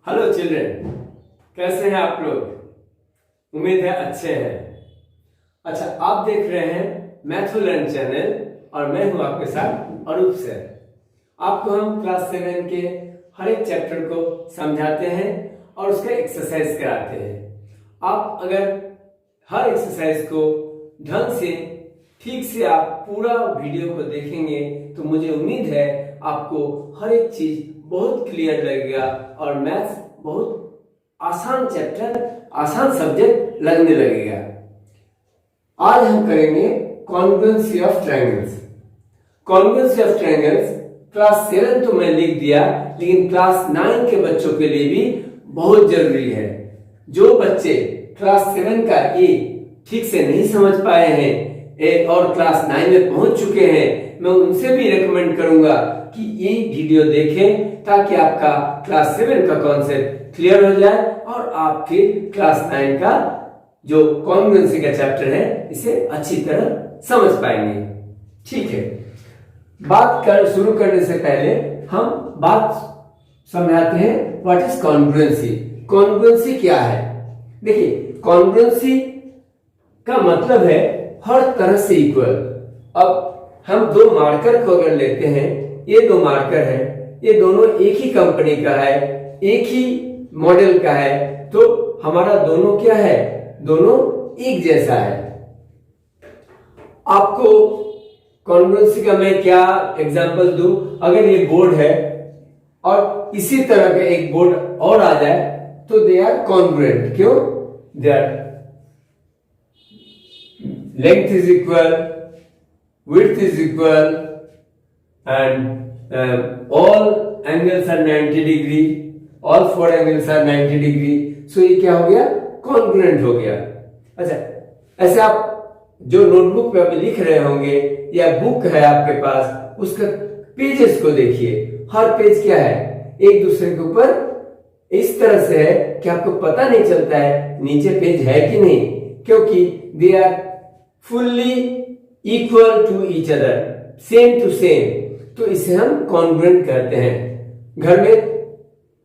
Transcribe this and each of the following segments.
Hello children, कैसे हैं आप लोग? उम्मीद है अच्छे हैं। अच्छा, आप देख रहे हैं मैथ लर्न चैनल और मैं हूं आपके साथ अरूप सर। आपको हम क्लास 7 के हर एक चैप्टर को समझाते हैं और उसका एक्सरसाइज कराते हैं। आप अगर हर एक्सरसाइज को ढंग से ठीक से आप पूरा वीडियो को देखेंगे तो मुझे उम्मीद है आपको हर एक चीज बहुत क्लियर लगेगा और मैथ्स बहुत आसान चैप्टर, आसान सब्जेक्ट लगने लगेगा। आज हम करेंगे congruency of triangles. Congruency of triangles class 7 तो मैं लिख दिया, लेकिन क्लास 9 के बच्चों के लिए भी बहुत जरूरी है। जो बच्चे क्लास 7 का ए ठीक से नहीं समझ पाए हैं और क्लास 9 में पहुंच चुके हैं, मैं उनसे भी रेकमेंड करूंगा कि ये वीडियो देखें ताकि आपका क्लास 7 का कॉन्सेप्ट क्लियर हो जाए और आप फिर क्लास 9 का जो कॉन्ग्रुएंसी का चैप्टर है इसे अच्छी तरह समझ पाएंगे। ठीक है, शुरू करने से पहले हम बात समझाते हैं व्हाट इज कॉन्ग्रुएंसी। कॉन्ग्रुएंसी क्या है? देखिए, कॉन्ग्रुएंसी का मतलब है हर तरह से इक्वल। अब हम दो मार्कर को अगर लेते हैं, ये दो मार्कर है, ये दोनों एक ही कंपनी का है, एक ही मॉडल का है, तो हमारा दोनों क्या है? दोनों एक जैसा है। आपको कॉन्ग्रुएंसी का मैं क्या एग्जांपल दूं? अगर ये बोर्ड है और इसी तरह का एक बोर्ड और आ जाए तो दे आर कॉन्ग्रुएंट। क्यों? They are length is equal, width is equal, and all angles are 90 degree, all four angles are 90 degree. So ये क्या हो गया? congruent हो गया। अच्छा, ऐसे आप जो नोटबुक पे अभी लिख रहे होंगे या बुक है आपके पास, उसका पेजेस को देखिए। हर पेज क्या है? एक दूसरे के ऊपर इस तरह से है कि आपको पता नहीं चलता है नीचे पेज है कि नहीं, क्योंकि they are fully equal to each other, same to same. तो इसे हम कॉन्ग्रुएंट कहते हैं। घर में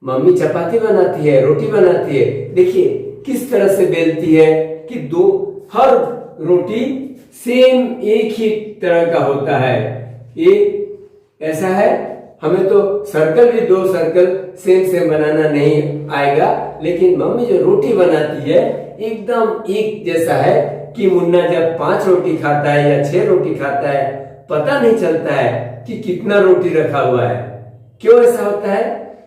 मम्मी चपाती बनाती है, रोटी बनाती है, देखिए किस तरह से बेलती है कि हर रोटी सेम एक ही तरह का होता है। ये ऐसा है, हमें तो सर्कल भी दो सर्कल सेम बनाना नहीं आएगा, लेकिन मम्मी जो रोटी बनाती है एकदम एक जैसा है कि मुन्ना जब 5 रोटी खाता है या 6 रोटी खाता है, पता नहीं चलता है कि कितना रोटी रखा हुआ है। क्यों ऐसा होता है?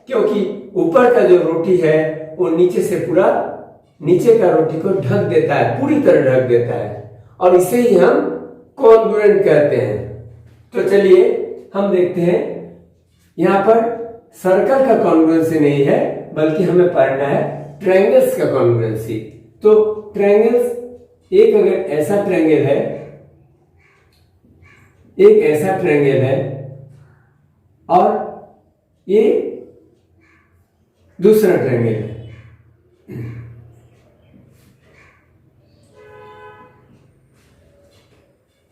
क्योंकि ऊपर का जो रोटी है वो नीचे से पूरा नीचे का रोटी को ढक देता है, पूरी तरह ढक देता है, और इसे ही हम कॉन्ग्रुएंट कहते हैं। तो चलिए हम देखते हैं, यहां पर सर्कल का कॉन्ग्रुएंसी नहीं है, बल्कि हमें पढ़ना है ट्रायंगल्स का कॉन्ग्रुएंसी। तो ट्रायंगल्स, एक अगर ऐसा ट्रायंगल है, एक ऐसा ट्रायंगल है और ये दूसरा ट्रायंगल है।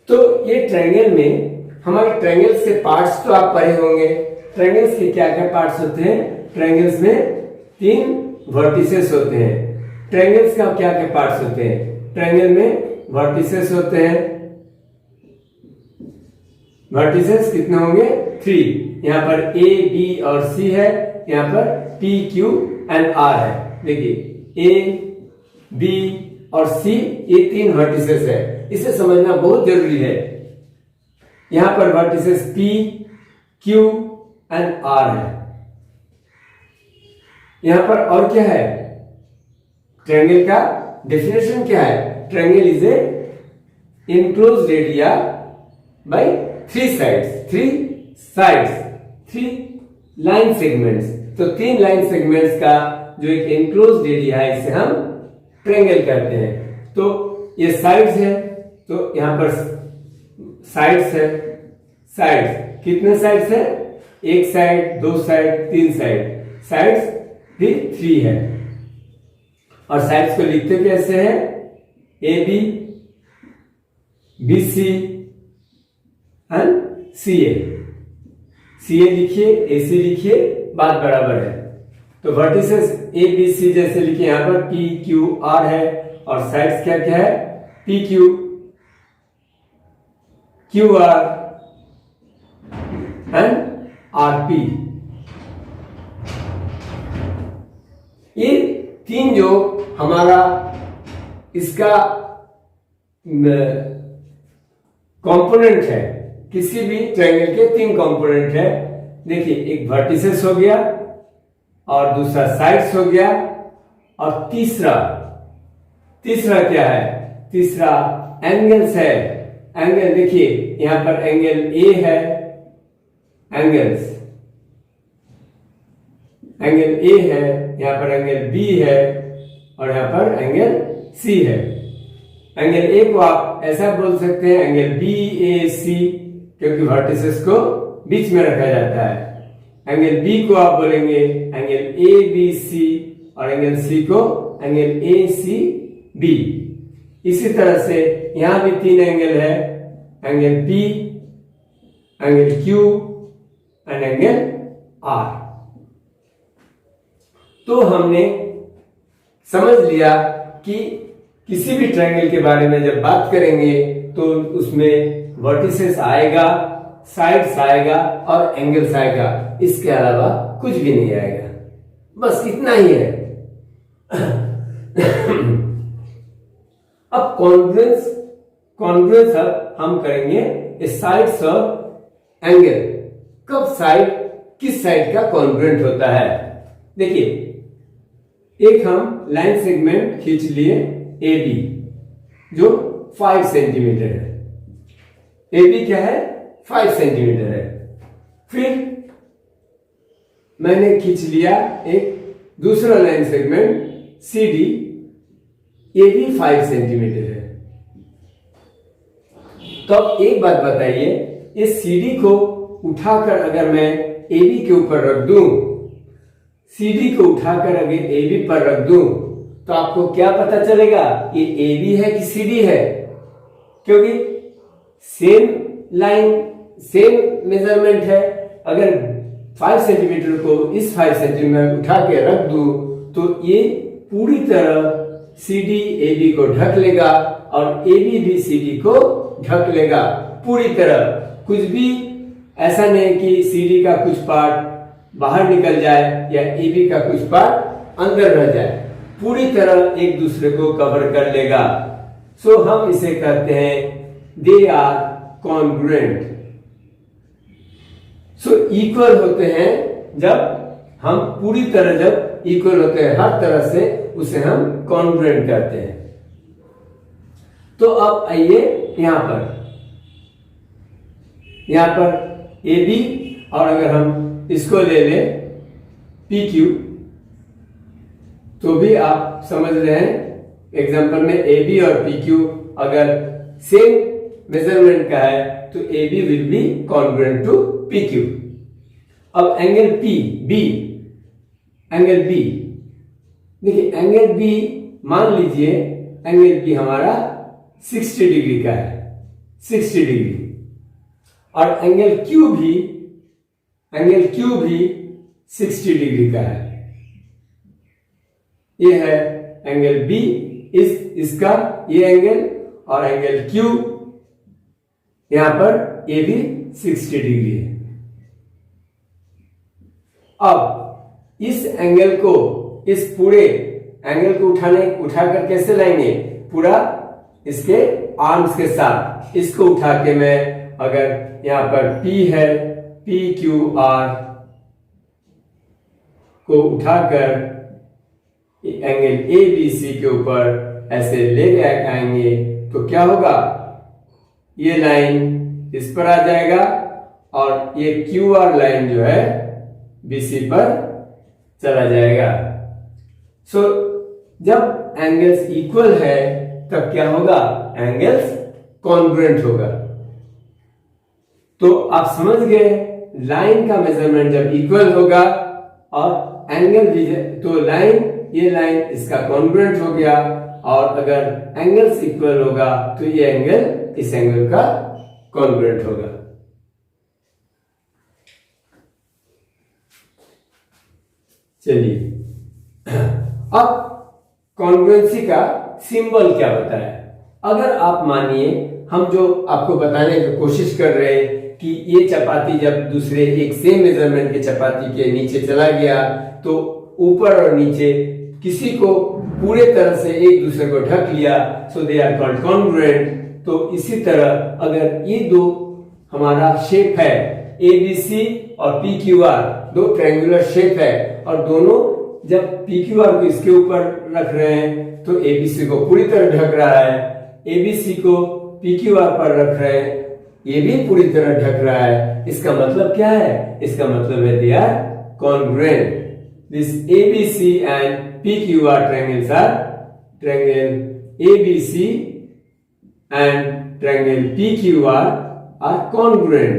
तो ये ट्रायंगल में हमारे ट्रायंगल्स के पार्ट्स तो आप पढ़े होंगे। ट्रायंगल्स के क्या क्या पार्ट्स होते हैं? ट्रायंगल्स में 3 वर्टिसेस होते हैं। ट्रायंगल्स का क्या क्या पार्ट्स होते हैं? ट्रायंगल में वर्टिसेस होते हैं। वर्टिसेस कितने होंगे? 3। यहाँ पर ए, बी और सी है, यहाँ पर पी, क्यू एंड आर है। देखिए ए, बी और सी, ये 3 वर्टिसेस है। इसे समझना बहुत जरूरी है। यहाँ पर vertices P, Q and R है। यहाँ पर और क्या है? ट्रायंगल का डेफिनेशन क्या है? Triangle is a enclosed area by 3 sides, 3 line segments. तो 3 लाइन सेगमेंट्स का जो एक enclosed एरिया है, इसे हम ट्रायंगल कहते हैं। तो ये साइड्स है, तो यहां पर साइड्स है। साइड्स कितने साइड्स है? 1 साइड, 2 साइड, 3 साइड। साइड्स भी 3 है। और साइड्स को लिखते कैसे हैं? A B, B C and C A. C A लिखिए, ए सी लिखिए, बात बराबर है। तो वर्टिसेस ए बी सी जैसे लिखे यहां पर पी क्यू आर है और साइड्स क्या क्या है P Q Q R and R P. ये तीन जो हमारा इसका कंपोनेंट है, किसी भी ट्रायंगल के तीन कंपोनेंट है। देखिए एक वर्टिसेस हो गया और दूसरा साइड्स हो गया और तीसरा क्या है, तीसरा एंगल्स है। एंगल देखिए यहां पर एंगल ए है, एंगल ए है, यहां पर एंगल बी है और यहां पर एंगल सी है। एंगल ए को आप ऐसा बोल सकते हैं एंगल बी ए सी, क्योंकि वर्टिसेस को बीच में रखा जाता है। एंगल बी को आप बोलेंगे एंगल ए बी सी और एंगल सी को एंगल ए सी बी। इसी तरह से यहां भी तीन एंगल है, angle P, angle Q and angle R. तो हमने समझ लिया कि किसी भी ट्रायंगल के बारे में जब बात करेंगे तो उसमें वर्टिसेस आएगा, साइड्स आएगा और एंगल्स आएगा, इसके अलावा कुछ भी नहीं आएगा, बस इतना ही है। अब कॉन्ग्रुएंस हम करेंगे साइड्स ऑफ एंगल। कब साइड किस साइड का कॉन्ग्रुएंट होता है? देखिए एक हम लाइन सेगमेंट खींच लिए ए बी जो 5 सेंटीमीटर है। ए बी क्या है? 5 सेंटीमीटर है। फिर मैंने खींच लिया एक दूसरा लाइन सेगमेंट सी डी, ये भी 5 सेंटीमीटर है। तो अब एक बात बताइए, इस सी डी को उठाकर अगर मैं ए बी के ऊपर रख दूं, सीडी को उठाकर अगर ए बी पर रख दूं, तो आपको क्या पता चलेगा ये ए बी है कि सी डी है? क्योंकि सेम लाइन सेम मेजरमेंट है। अगर 5 सेंटीमीटर को इस 5 सेंटीमीटर उठा के रख दूं तो ये पूरी तरह सी डी ए बी को ढक लेगा और ए बी भी सी डी को ढक लेगा पूरी तरह। कुछ भी ऐसा नहीं कि सी डी का कुछ पार्ट बाहर निकल जाए या ए बी का कुछ पार्ट अंदर रह जाए, पूरी तरह एक दूसरे को कवर कर लेगा। सो हम इसे कहते हैं they are congruent. So equal होते हैं जब हम पूरी तरह जब इक्वल होते हैं हर तरह से, उसे हम कॉन्ग्रुएंट कहते हैं। तो अब आइए यहां पर ए बी और अगर हम इसको ले लें पी क्यू, तो भी आप समझ रहे हैं एग्जांपल में ए बी और पी क्यू अगर सेम मेजरमेंट का है तो A B will be congruent to P Q. अब angle P B, angle B देखिए, एंगल बी मान लीजिए एंगल बी हमारा 60 डिग्री का है, 60 डिग्री, और एंगल क्यू भी 60 डिग्री का है। ये है एंगल बी, इसका ये एंगल, और एंगल क्यू यहां पर ये भी 60 डिग्री है। अब इस एंगल को, इस पूरे एंगल को उठाकर कैसे लाएंगे? पूरा इसके आर्म्स के साथ इसको उठा के मैं अगर यहां पर P है, पी क्यू आर को उठाकर एंगल ए बी सी के ऊपर ऐसे ले आएंगे तो क्या होगा? ये लाइन इस पर आ जाएगा और ये क्यू आर लाइन जो है बीसी पर चला जाएगा। सो जब एंगल्स इक्वल है तब क्या होगा? एंगल्स कॉन्ग्रुएंट होगा। तो आप समझ गए, लाइन का मेजरमेंट जब इक्वल होगा और एंगल भी, तो ये लाइन इसका कॉन्ग्रुएंट हो गया, और अगर एंगल्स इक्वल होगा तो ये एंगल इस एंगल का कॉन्ग्रुएंट होगा। चलिए अब कॉन्ग्रुएंसी का सिंबल क्या होता है? अगर आप मानिए हम जो आपको बताने की कोशिश कर रहे हैं कि ये चपाती जब दूसरे एक सेम मेजरमेंट के चपाती के नीचे चला गया तो ऊपर और नीचे किसी को पूरे तरह से एक दूसरे को ढक लिया, सो दे आर कॉल्ड कॉन्ग्रुएंट। तो इसी तरह अगर ये दो हमारा शेप है ABC और PQR, दो ट्रायंगुलर शेप है और दोनों जब PQR को इसके ऊपर रख रहे हैं तो ABC को पूरी तरह ढक रहा है, ABC को PQR पर रख रहे हैं, ये भी पूरी तरह ढक रहा है। इसका मतलब क्या है? इसका मतलब है they are congruent. This ABC and PQR triangles are triangle ABC and triangle PQR are congruent।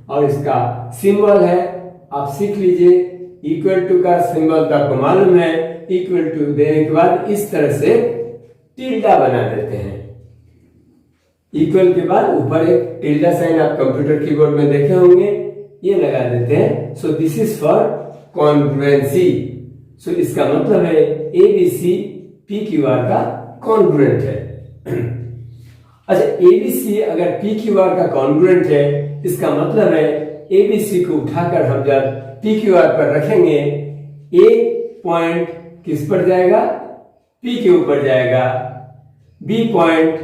और इसका सिंबल है, आप सीख लीजिए, इक्वल टू का सिंबल तो आपको मालूम है, इक्वल टू देने के बाद इस तरह से टिल्डा बना देते हैं। इक्वल के बाद ऊपर एक टिल्डा साइन आप कंप्यूटर कीबोर्ड में देखे होंगे, ये लगा देते हैं। So this is for congruency. सो इसका मतलब है ABC PQR का कॉन्ग्रुएंट है। अच्छा, ABC अगर PQR का कॉन्ग्रुएंट है, इसका मतलब है ABC को उठाकर हम जब PQR पर रखेंगे, A पॉइंट किस पर जाएगा? P के ऊपर जाएगा, B पॉइंट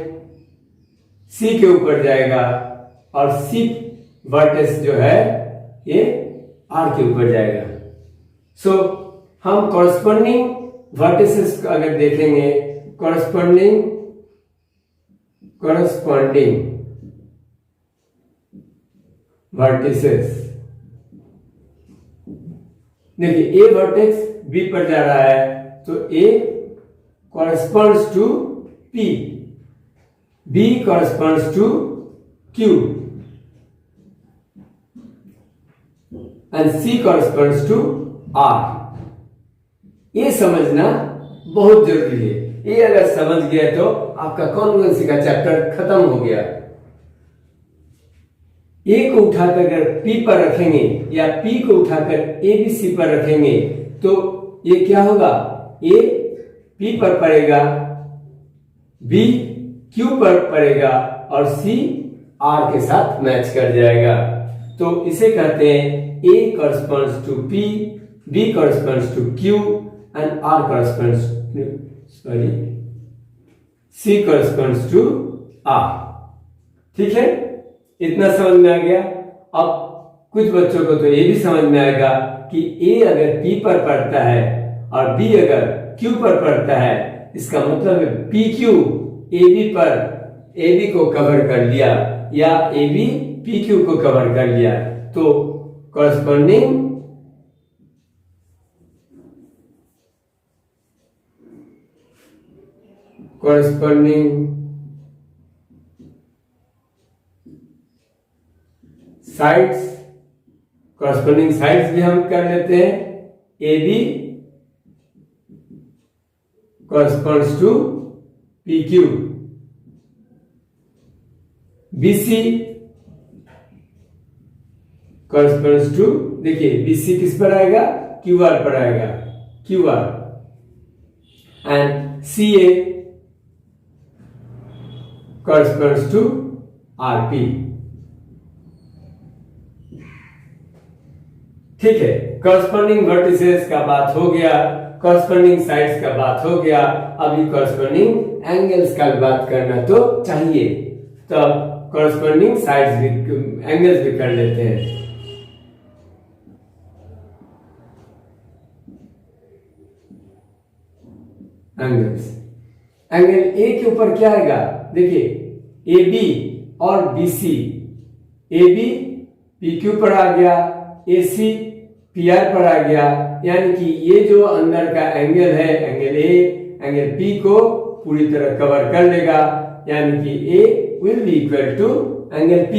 C के ऊपर जाएगा और C वर्टेक्स जो है ये R के ऊपर जाएगा। सो हम कॉरस्पॉन्डिंग वर्टिसेस अगर देखेंगे, कॉरस्पॉन्डिंग वर्टिसेस, देखिए A वर्टेक्स B पर जा रहा है तो A corresponds to P, B corresponds to Q and C corresponds to R। ये समझना बहुत जरूरी है। ये अगर समझ गया तो आपका कॉन्ग्रुएंसी का चैप्टर खत्म हो गया। A को उठाकर अगर P पर रखेंगे या P को उठाकर ABC पर रखेंगे तो ये क्या होगा? A P पर पड़ेगा, B Q पर पड़ेगा और C R के साथ मैच कर जाएगा। तो इसे कहते हैं A corresponds to P, B corresponds to Q and R corresponds to C corresponds to R। ठीक है, इतना समझ में आ गया। अब कुछ बच्चों को तो ये भी समझ में आएगा कि A अगर P पर पड़ता है और B अगर Q पर पड़ता है, इसका मतलब है PQ AB पर AB को कवर कर लिया या AB PQ को कवर कर लिया, तो कॉरस्पॉन्डिंग साइड्स, कॉरस्पॉन्डिंग साइड्स भी हम कर लेते हैं। AB corresponds to PQ, BC corresponds to, देखिए BC किस पर आएगा? QR पर आएगा, QR and CA corresponds to RP। ठीक है, कॉरस्पॉन्डिंग वर्टिसेस का बात हो गया, कॉरस्पॉन्डिंग साइड्स का बात हो गया, अभी कॉरस्पॉन्डिंग एंगल्स का बात करना तो चाहिए, तो कॉरस्पॉन्डिंग साइड्स भी, एंगल्स भी कर लेते हैं। एंगल्स, एंगल A के ऊपर क्या आएगा? देखिए AB और BC, AB PQ पर आ गया, AC PR पर आ गया, यानी कि ये जो अंदर का एंगल है, एंगल A एंगल P को पूरी तरह कवर कर लेगा, यानी कि A will be equal to angle P।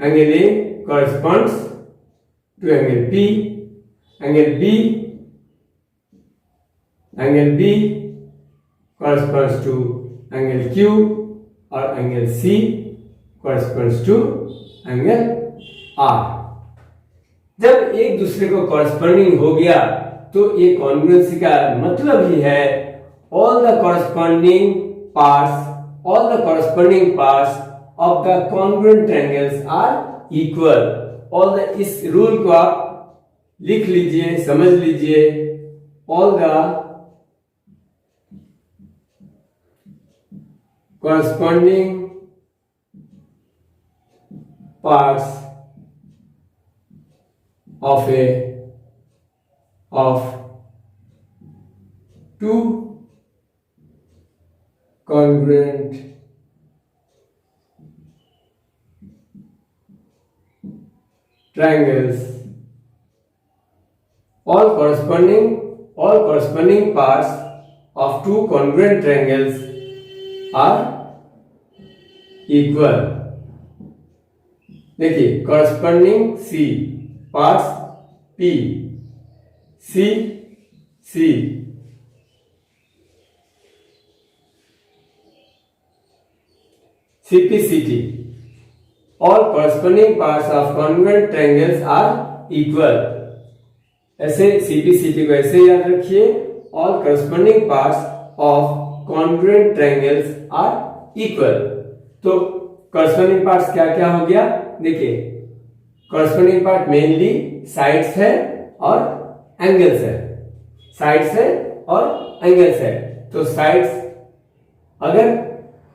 Angle A corresponds to angle P, angle B corresponds to angle Q और angle C corresponds to angle R। जब एक दूसरे को कॉरस्पॉन्डिंग हो गया तो ये कॉन्ग्रुएंसी का मतलब ही है all the corresponding parts of the congruent triangles are equal. All the, इस रूल को आप लिख लीजिए, समझ लीजिए। All the corresponding parts of two congruent triangles, all corresponding parts of two congruent triangles are equal। देखिए corresponding C, parts P, C C, CPCT, all corresponding parts of congruent triangles are equal. ऐसे CPCT को ऐसे याद रखिए, all corresponding parts of congruent triangles are equal. तो corresponding parts क्या क्या हो गया? देखिए कॉरस्पॉन्डिंग पार्ट मेनली साइड्स है और एंगल्स है, साइड्स है और एंगल्स है। तो साइड्स अगर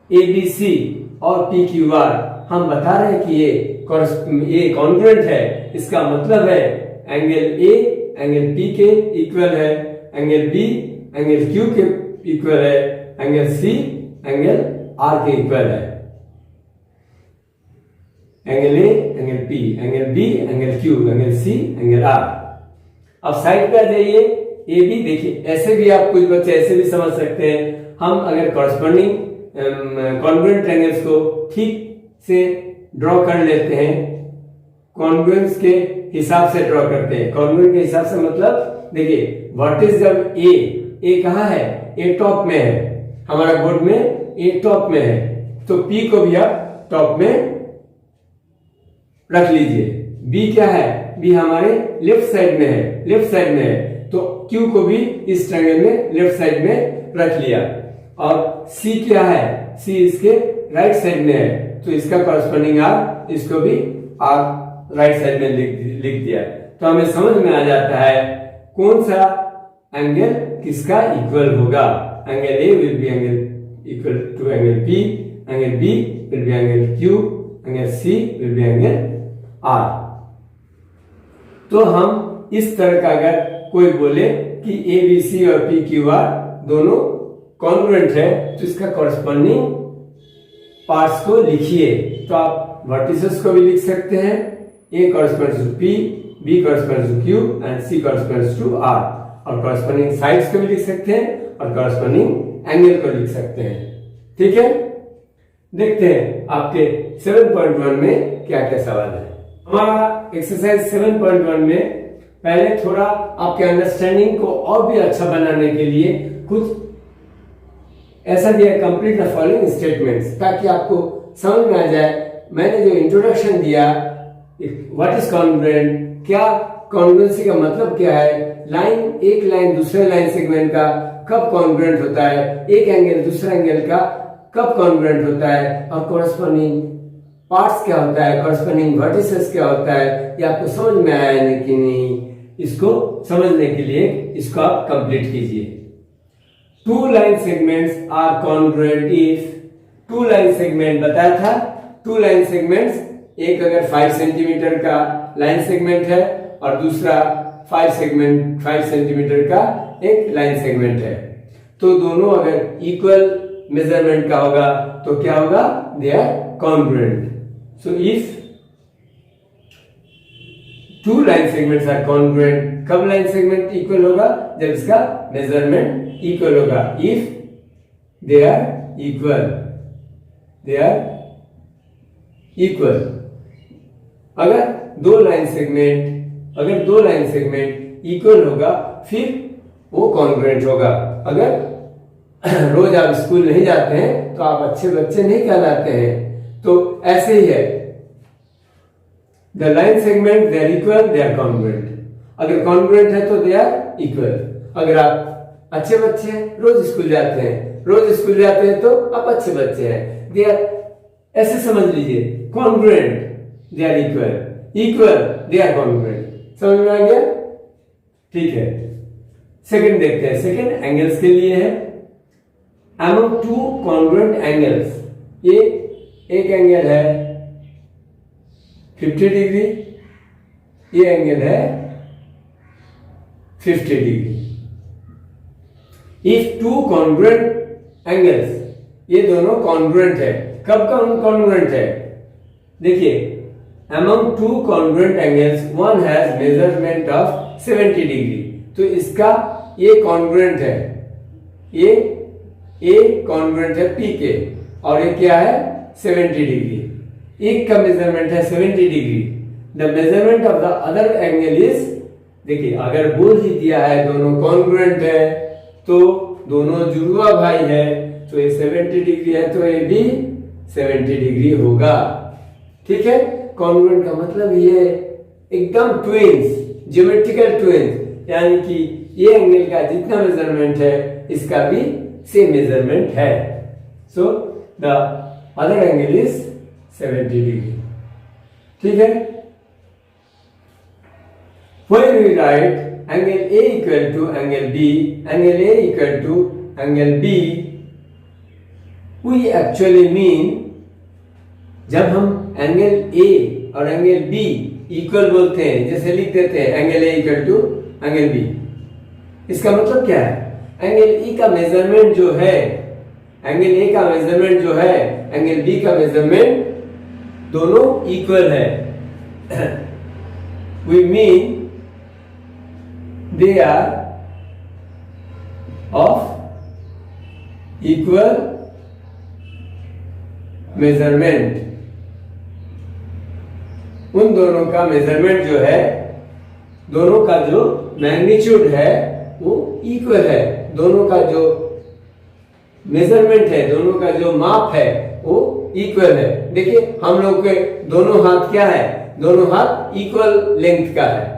ABC और PQR हम बता रहे हैं कि ये कॉन्ग्रुएंट है, इसका मतलब है एंगल A एंगल P के इक्वल है, एंगल B एंगल Q के इक्वल है, एंगल C एंगल R के इक्वल है। Angle A angle P angle B angle Q angle C angle R। अब साइड पे आ जाइए, AB देखिए, ऐसे भी आप कुछ बच्चे ऐसे भी समझ सकते हैं। हम अगर कॉरस्पॉन्डिंग कॉन्ग्रुएंट ट्रायंगल्स को ठीक से ड्रॉ कर लेते हैं, कॉन्ग्रुएंस के हिसाब से ड्रॉ करते हैं। कॉन्ग्रुएंट के हिसाब से मतलब देखिए वर्टिस जब A कहाँ है? A टॉप में है, हमारा बोर्ड में A टॉप में है, तो P को भी आप टॉप में रख लीजिए। B क्या है? B हमारे लेफ्ट साइड में है, तो Q को भी इस ट्रायंगल में लेफ्ट साइड में रख लिया। और C क्या है? C इसके राइट साइड में है, तो इसका कॉरस्पॉन्डिंग R, इसको भी R राइट साइड में लिख दिया। तो हमें समझ में आ जाता है कौन सा एंगल किसका इक्वल होगा। Angle A will be angle equal to angle P, angle B will be angle Q, angle C will be angle R। तो हम इस तरह का अगर कोई बोले कि ABC और PQR दोनों कॉन्ग्रुएंट है, तो इसका कॉरस्पॉन्डिंग पार्ट्स को लिखिए। तो आप वर्टिसेस को भी लिख सकते हैं, A corresponds to P, B corresponds to Q and C corresponds to R। और कॉरस्पॉन्डिंग साइड्स को भी लिख सकते हैं और कॉरस्पॉन्डिंग एंगल को लिख सकते हैं। ठीक है, देखते हैं आपके 7.1 में क्या क्या सवाल है। हमारा एक्सरसाइज 7.1 में पहले थोड़ा आपके अंडरस्टैंडिंग को और भी अच्छा बनाने के लिए कुछ ऐसा दिया, कंप्लीट द फॉलोइंग स्टेटमेंट्स, ताकि आपको समझ में आ जाए। मैंने जो इंट्रोडक्शन दिया, व्हाट इज कॉन्ग्रुएंट, क्या कॉन्ग्रुएंसी का मतलब क्या है, एक लाइन दूसरे लाइन सेगमेंट का कब कॉन्ग्रुएंट होता है, एक एंगल दूसरा एंगल का कब कॉन्ग्रुएंट होता है, और कॉरस्पॉन्डिंग पार्ट्स क्या होता है, कॉरस्पॉन्डिंग वर्टिसेस क्या होता है, ये आपको समझ में आया है कि नहीं। इसको समझने के लिए इसको आप कंप्लीट कीजिए। Two line segments are congruent if, two line segment बताया था, टू लाइन सेगमेंट्स, एक अगर 5 सेंटीमीटर का लाइन सेगमेंट है और दूसरा 5 सेंटीमीटर का एक लाइन सेगमेंट है, तो दोनों अगर इक्वल मेजरमेंट का होगा तो क्या होगा, they are congruent. So if two line segments are congruent, कब लाइन सेगमेंट इक्वल होगा, जब इसका मेजरमेंट इक्वल होगा। If they are equal, they are equal. अगर दो लाइन सेगमेंट इक्वल होगा फिर वो कॉन्ग्रुएंट होगा। अगर रोज आप स्कूल नहीं जाते हैं तो आप अच्छे बच्चे नहीं कहलाते हैं। तो ऐसे ही है, the line segment they are equal, they are congruent. अगर कॉन्ग्रुएंट है तो दे आर इक्वल। अगर आप अच्छे बच्चे हैं, रोज स्कूल जाते हैं तो आप अच्छे बच्चे हैं, दे आर, ऐसे समझ लीजिए, congruent they are equal they are congruent. समझ में आ गया? ठीक है, सेकंड देखते हैं। सेकंड एंगल्स के लिए है, among two congruent angles, ये एक एंगल है 50 डिग्री, ये एंगल है 50 degree. If two congruent angles, ये दोनों कॉन्ग्रुएंट है। कब कॉन्ग्रुएंट है? देखिए, among two congruent angles one has measurement of 70 degree, तो इसका ये कॉन्ग्रुएंट है, ये ए कॉन्ग्रुएंट है पी के, और ये क्या है 70 डिग्री। एक का मेजरमेंट है 70 degree, the measurement of the other angle is, देखिए अगर बोल ही दिया है दोनों कॉन्ग्रुएंट है तो दोनों जुड़वा भाई है, तो ये 70 डिग्री है तो ये भी 70 डिग्री होगा। ठीक है, कॉन्ग्रुएंट का मतलब ये एकदम ट्विंस, ज्योमेट्रिकल ट्विंस, यानी कि ये एंगल का जितना मेजरमेंट है इसका भी सेम मेजरमेंट है। So the other angle is 70 degree. ठीक है, when we write angle A equal to angle B, angle A equal to angle B, we actually mean, जब हम एंगल A और एंगल B इक्वल बोलते हैं, जैसे लिख देते हैं angle A equal to angle B, इसका मतलब क्या है? एंगल E का मेजरमेंट जो है, एंगल A का मेजरमेंट जो है, एंगल B का मेजरमेंट दोनों इक्वल है। We mean they are of equal measurement। उन दोनों का मेजरमेंट जो है, दोनों का जो मैग्नीट्यूड है वो इक्वल है, दोनों का जो मेजरमेंट है, दोनों का जो माप है वो इक्वल है। देखिए हम लोग के दोनों हाथ क्या है, दोनों हाथ इक्वल लेंथ का है।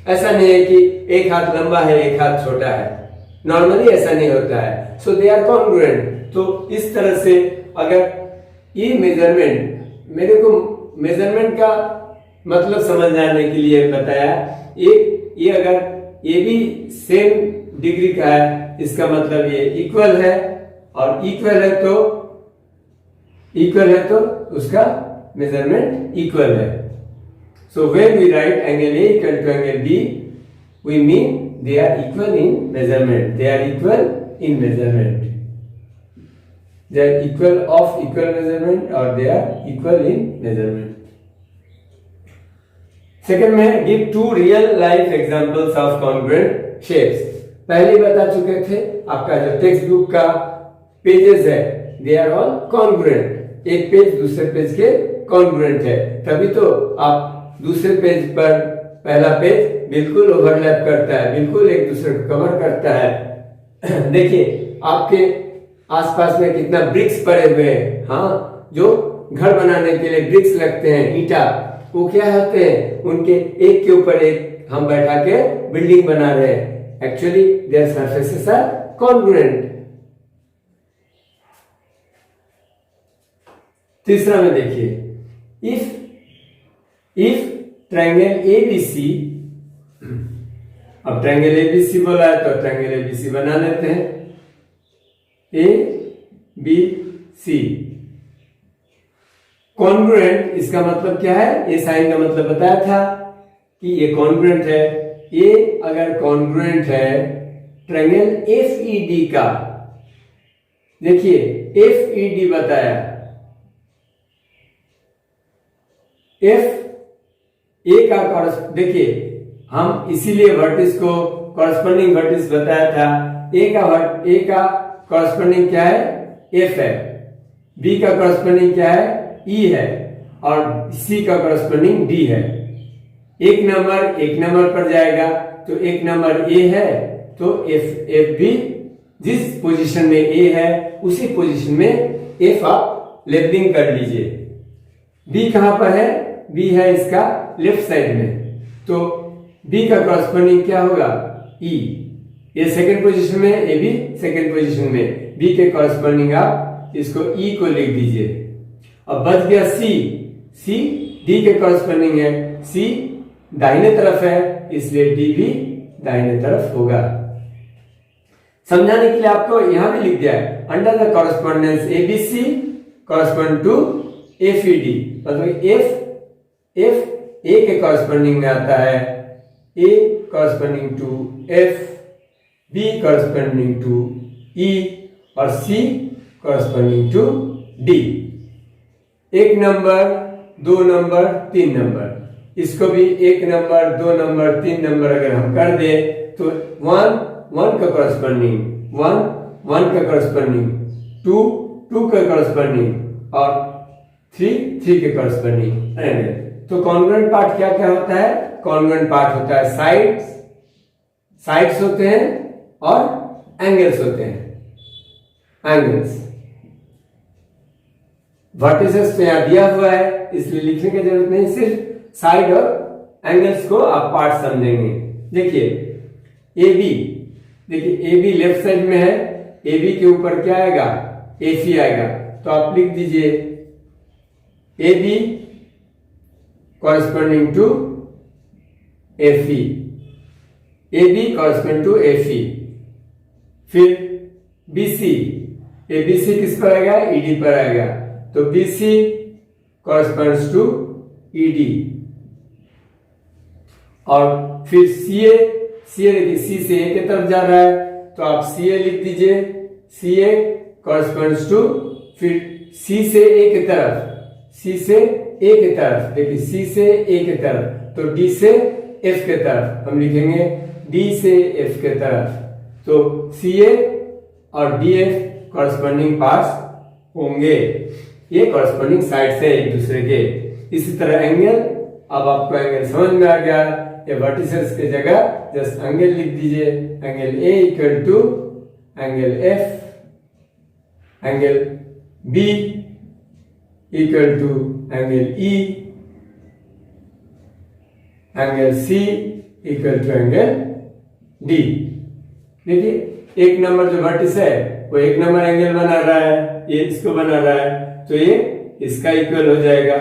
ऐसा नहीं है कि एक हाथ लंबा है एक हाथ छोटा है, नॉर्मली ऐसा नहीं होता है। सो दे आर कॉन्ग्रुएंट। तो इस तरह से अगर ये मेजरमेंट, मेरे को मेजरमेंट का मतलब समझ आने के लिए बताया, ये अगर ये भी सेम डिग्री का है, इसका मतलब ये इक्वल है, और इक्वल है तो उसका मेजरमेंट इक्वल है। So when we write angle A equal to angle B, we mean they are equal in measurement. They are equal in measurement. They are equal of equal measurement, or they are equal in measurement. Second में give two real life examples of congruent shapes. पहले बता चुके थे, आपका जो text book का pages है, they are all congruent. एक पेज दूसरे पेज के congruent है, तभी तो आप दूसरे पेज पर पहला पेज बिल्कुल ओवरलैप करता है, बिल्कुल एक दूसरे को कवर करता है। देखिए आपके आसपास में कितना ब्रिक्स पड़े हुए हैं, हाँ, जो घर बनाने के लिए ब्रिक्स लगते हैं, ईंटा, वो क्या होते हैं, उनके एक के ऊपर एक हम बैठा के बिल्डिंग बना रहे हैं। Actually their surfaces are congruent. तीसरा में देखिए, इफ ट्रायंगल ABC, अब ट्रायंगल ABC बोला है तो ट्रायंगल ABC बना लेते हैं, ABC कॉन्ग्रुएंट, इसका मतलब क्या है, ये साइन का मतलब बताया था कि ये कॉन्ग्रुएंट है। ये अगर कॉन्ग्रुएंट है ट्रायंगल FED का, देखिए FED बताया, ए का, देखिए हम इसीलिए वर्टिस को कॉरस्पॉन्डिंग वर्टिस बताया था। ए का कॉरस्पॉन्डिंग क्या है, F है, बी का कॉरस्पॉन्डिंग क्या है, E है, और सी का कॉरस्पॉन्डिंग D है। एक नंबर पर जाएगा, तो एक नंबर A है, तो F भी जिस पोजीशन में A है उसी पोजीशन में F आप लेबलिंग कर लीजिए। B कहां पर है, B है इसका लेफ्ट साइड में, तो बी का कॉरस्पॉन्डिंग क्या होगा, ई। ये सेकंड पोजीशन में, ए बी सेकंड पोजीशन में, बी के कॉरस्पॉन्डिंग आप इसको ई को लिख दीजिए। अब बच गया सी। सी डी के कॉरस्पॉन्डिंग है, सी दाहिने तरफ है इसलिए डी भी दाहिने तरफ होगा। समझाने के लिए आपको यहां भी लिख दिया है, under the correspondence ABC correspond to FED, मतलब एफ ए के कॉरस्पॉन्डिंग में आता है, A corresponding to F, B corresponding to E और C corresponding to D. 1 number, 2 number, 3 number, इसको भी 1 नंबर, 2 नंबर, 3 नंबर अगर हम कर दे तो 1 का कॉरस्पॉन्डिंग 1 का कॉरस्पॉन्डिंग 2 का कॉरस्पॉन्डिंग और 3 के कॉरस्पॉन्डिंग एंगल। तो कॉन्ग्रुएंट पार्ट क्या क्या होता है, कॉन्ग्रुएंट पार्ट होता है साइड्स होते हैं और एंगल्स होते हैं, एंगल्स। वर्टिसेस तो यहां दिया हुआ है इसलिए लिखने की जरूरत नहीं, सिर्फ साइड और एंगल्स को आप पार्ट समझेंगे। देखिए ए बी, देखिए ए बी लेफ्ट साइड में है, ए बी के ऊपर क्या आएगा, एसी आएगा, तो आप लिख दीजिए A B corresponding to F E, A B corresponding to F E. फिर बीसी, ए बी सी किस पर आएगा, ईडी पर आएगा, तो बीसी कॉरस्पॉन्ड्स टू ईडी। और फिर सीए, देखिए सी से ए की तरफ जा रहा है तो आप सीए लिख दीजिए, सीए कॉरस्पॉन्ड्स टू, फिर सी से ए की तरफ, सी से ए की तरफ, देखिए सी से ए की तरफ, तो डी से एफ के तरफ हम लिखेंगे, डी से एफ के तरफ, तो सीए और डी एफ कॉरस्पॉन्डिंग पार्ट्स होंगे, ये कॉरस्पॉन्डिंग साइड से एक दूसरे के। इसी तरह एंगल, अब आपको एंगल समझ में आ गया, ये वर्टिसेस की जगह जस्ट एंगल लिख दीजिए, angle A equal to angle F, angle B equal to angle E, angle C equal to angle D. देखिए 1 नंबर जो वर्टिस है वो 1 नंबर एंगल बना रहा है, ये इसको बना रहा है, तो ये इसका इक्वल हो जाएगा,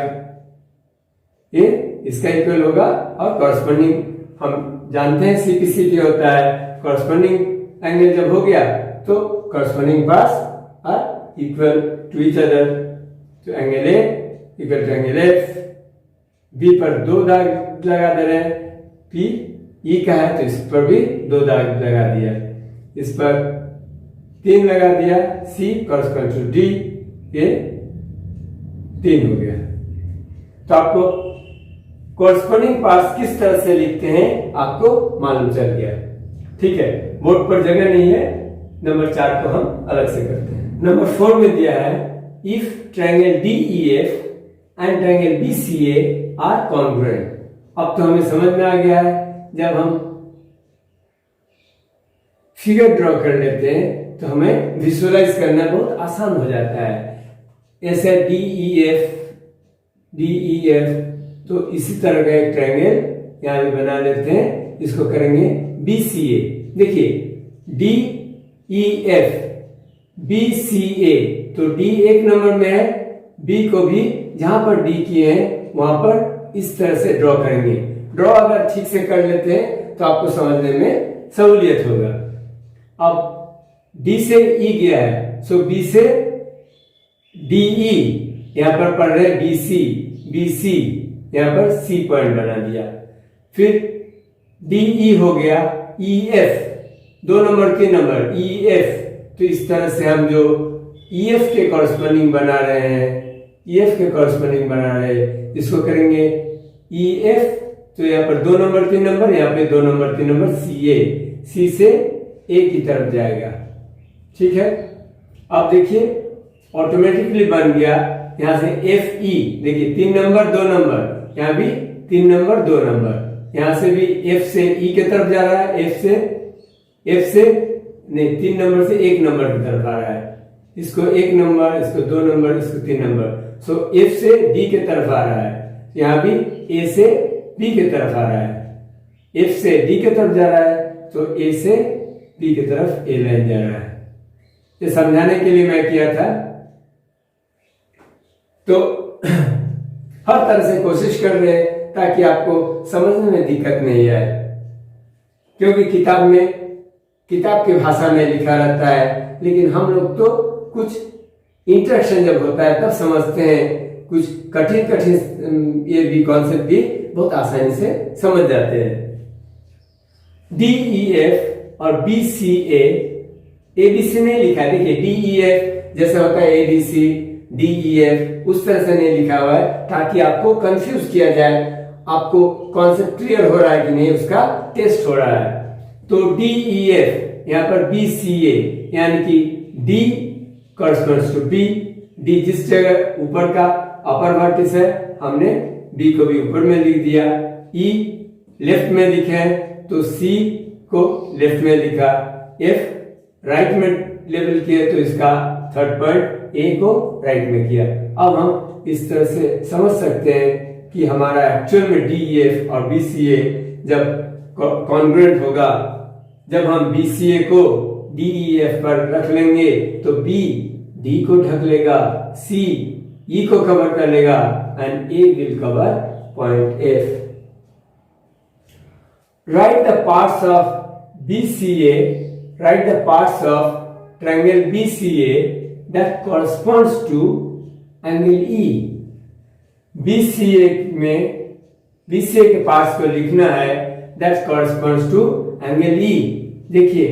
ये इसका इक्वल होगा। और कॉरस्पॉन्डिंग हम जानते हैं CPC होता है, कॉरस्पॉन्डिंग एंगल जब हो गया तो corresponding parts are equal to each other, तो angle A equal to angle F, B पर 2 दाग लगा दे रहे हैं, पी ई का है तो इस पर भी 2 दाग लगा दिया, इस पर 3 लगा दिया, सी कॉरस्पॉन्ड टू डी, ये 3 हो गया। तो आपको कॉरस्पॉन्डिंग पार्ट्स किस तरह से लिखते हैं आपको मालूम चल गया, ठीक है। बोर्ड पर जगह नहीं है, नंबर 4 को हम अलग से करते हैं। नंबर 4 में दिया है if triangle DEF and triangle BCA are congruent. अब तो हमें समझ में आ गया है, जब हम फिगर ड्रॉ कर लेते हैं तो हमें विजुअलाइज करना बहुत आसान हो जाता है। ऐसे DEF, तो इसी तरह का एक ट्रायंगल यहां भी बना लेते हैं, इसको करेंगे BCA। देखिए DEF BCA, तो D 1 नंबर में है, B को भी जहां पर D किए हैं वहां पर इस तरह से ड्रॉ करेंगे। ड्रॉ अगर ठीक से कर लेते हैं तो आपको समझने में सहूलियत होगा। अब D से E गया है, सो B से DE, यहां पर पढ़ रहे BC, यहां पर C पॉइंट बना दिया, फिर DE हो गया, EF 2 नंबर 3 नंबर EF, तो इस तरह से हम जो EF के कॉरस्पॉन्डिंग बना रहे हैं, EF के कॉरस्पॉन्डिंग बना रहे हैं, इसको करेंगे EF, तो यहाँ पर 2 नंबर 3 नंबर, यहाँ पे 2 नंबर 3 नंबर CA, C से A की तरफ जाएगा, ठीक है। अब देखिए ऑटोमेटिकली बन गया, यहां से FE, देखिए 3 नंबर 2 नंबर, यहाँ भी 3 नंबर 2 नंबर, यहां से भी F से E की तरफ जा रहा है, F से नहीं 3 नंबर से 1 नंबर की तरफ आ रहा है, इसको 1 नंबर, इसको 2 नंबर, इसको 3 नंबर, सो F से D की तरफ आ रहा है, यहाँ भी A से B की तरफ आ रहा है, F से D की तरफ जा रहा है तो A से B की तरफ A लाइन जा रहा है। ये समझाने के लिए मैं किया था। तो हर तरह से कोशिश कर रहे हैं ताकि आपको समझने में दिक्कत नहीं आए, क्योंकि किताब की भाषा में लिखा रहता है, लेकिन हम लोग तो कुछ इंटरेक्शन जब होता है तब समझते हैं। कुछ कठिन ये भी कॉन्सेप्ट भी बहुत आसानी से समझ जाते हैं। DEF और BCA, ABC नहीं लिखा है। देखिए DEF जैसे होता है ABC, DEF उस तरह से नहीं लिखा हुआ है ताकि आपको कंफ्यूज किया जाए, आपको कॉन्सेप्ट क्लियर हो रहा है कि नहीं उसका टेस्ट हो रहा है। तो DEF यहाँ पर BCA यानी कि D corresponds to B, D जिस जगह ऊपर का अपर वर्टिस है हमने B को भी ऊपर में लिख दिया, E लेफ्ट में लिखे हैं तो C को लेफ्ट में लिखा, F राइट में लेबल किया तो इसका थर्ड पॉइंट A को राइट में किया। अब हम इस तरह से समझ सकते हैं कि हमारा एक्चुअल में DEF और BCA जब कॉन्ग्रुएंट होगा, जब हम BCA को DEF पर रख लेंगे तो B D को ढक लेगा, C E को कवर कर लेगा and A will cover point F. Write the parts of BCA, write the parts of triangle BCA that corresponds to angle E. BCA के पार्ट्स को लिखना है that corresponds to angle E. देखिए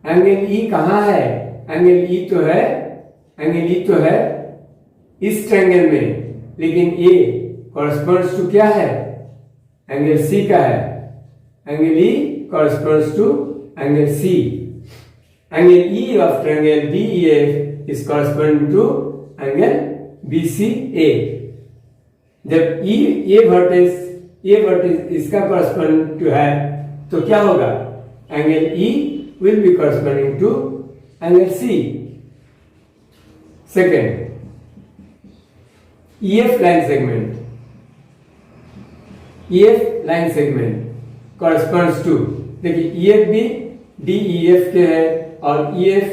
angle E कहाँ है? Angle E तो है इस ट्रायंगल में, लेकिन A corresponds to क्या है? एंगल C का है। Angle E corresponds to angle C. Angle E of triangle DEF is corresponding to angle BCA. जब ये वर्टेक्स इसका corresponding to है तो क्या होगा? Angle E will be corresponding to angle C. Second, EF line segment corresponds to, देखिए EF भी DEF के है और EF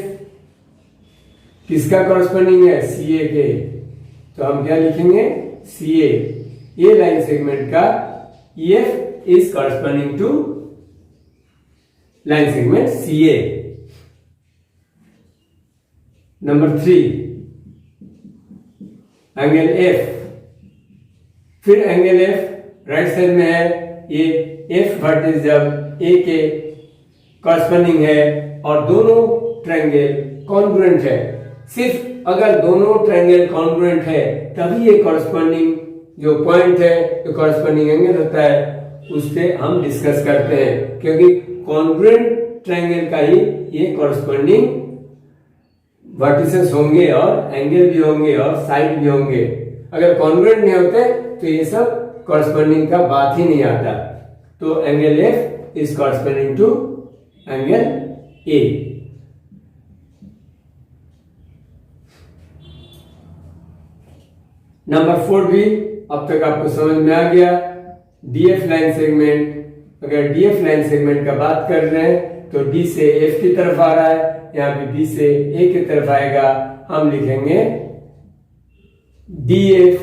किसका corresponding है? CA के। तो हम क्या लिखेंगे? CA। ये लाइन सेगमेंट का EF is corresponding to line segment CA। Number 3, angle F। फिर एंगल F राइट साइड में है। ये F वर्टेक्स जब A के कॉरस्पॉन्डिंग है और दोनों ट्रायंगल कॉन्ग्रुएंट है, सिर्फ अगर दोनों ट्रायंगल कॉन्ग्रुएंट है तभी ये कॉरस्पॉन्डिंग जो पॉइंट है, जो कॉरस्पॉन्डिंग एंगल होता है उस पे हम डिस्कस करते हैं, क्योंकि कॉन्ग्रुएंट ट्रायंगल का ही ये कॉरस्पॉन्डिंग वर्टिसेस होंगे और एंगल भी होंगे और साइड भी होंगे। अगर कॉन्ग्रुएंट नहीं होते तो ये सब कॉरस्पॉन्डिंग का बात ही नहीं आता। तो angle F is corresponding to angle A। Number 4 भी अब तक आपको समझ में आ गया। DF लाइन सेगमेंट, अगर DF लाइन सेगमेंट का बात कर रहे हैं तो D से F की तरफ आ रहा है, यहाँ पे B से A की तरफ आएगा, हम लिखेंगे DF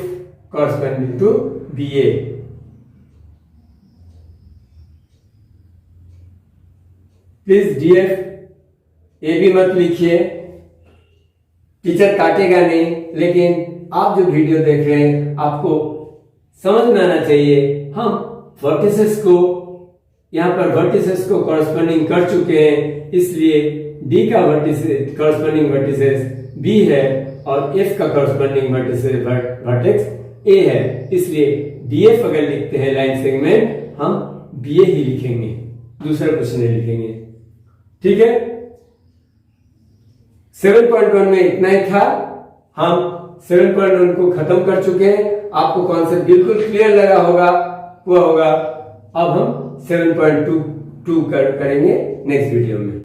corresponding to BA। Please DF A भी मत लिखिए, टीचर काटेगा नहीं, लेकिन आप जो वीडियो देख रहे हैं आपको समझ में आना चाहिए। हम वर्टिसेस को यहाँ पर वर्टिसेस को कॉरस्पॉन्डिंग कर चुके हैं, इसलिए D का कॉरस्पॉन्डिंग वर्टिसेस B है और F का कॉरस्पॉन्डिंग वर्टेक्स A है, इसलिए DF अगर लिखते हैं लाइन सेगमेंट हम BA ही लिखेंगे, दूसरा कुछ नहीं लिखेंगे। ठीक है, 7.1 में इतना ही था। हम 7.1 को खत्म कर चुके हैं। आपको कॉन्सेप्ट बिल्कुल क्लियर लगा होगा, हुआ होगा। अब हम 7.2 करेंगे नेक्स्ट वीडियो में।